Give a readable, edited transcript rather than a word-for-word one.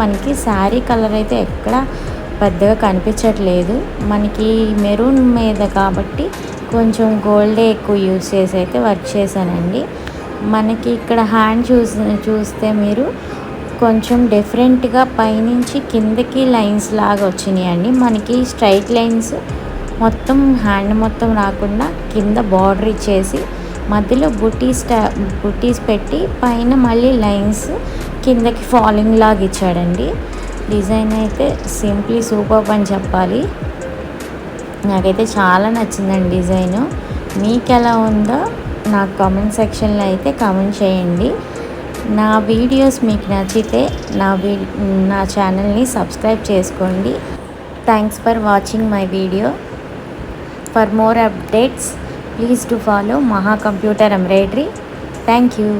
మనకి శారీ కలర్ అయితే ఎక్కడ పెద్దగా కనిపించట్లేదు. మనకి మెరూన్ మీద కాబట్టి కొంచెం గోల్డే ఎక్కువ యూజ్ చేసి అయితే వర్క్ చేశానండి. మనకి ఇక్కడ హ్యాండ్ చూస్తే మీరు కొంచెం డిఫరెంట్గా పైనుంచి కిందకి లైన్స్ లాగా వచ్చినాయండి. మనకి స్ట్రైట్ లైన్స్ మొత్తం హ్యాండ్ మొత్తం రాకుండా కింద బార్డర్ ఇచ్చేసి మధ్యలో బుటీస్ పెట్టి పైన మళ్ళీ లైన్స్ కిందకి ఫాలింగ్ లాగా ఇచ్చాడండి. డిజైన్ అయితే సింప్లీ సూపర్ అని చెప్పాలి. నాకైతే చాలా నచ్చిందండి డిజైను. మీకు ఎలా ఉందో నాకు కామెంట్ సెక్షన్లో అయితే కామెంట్ చేయండి. నా వీడియోస్ మీకు నచ్చితే నా ఛానల్ని సబ్స్క్రైబ్ చేసుకోండి. Thanks for watching my video. For more updates please to follow మహా కంప్యూటర్ ఎంబ్రాయిడరీ. Thank you.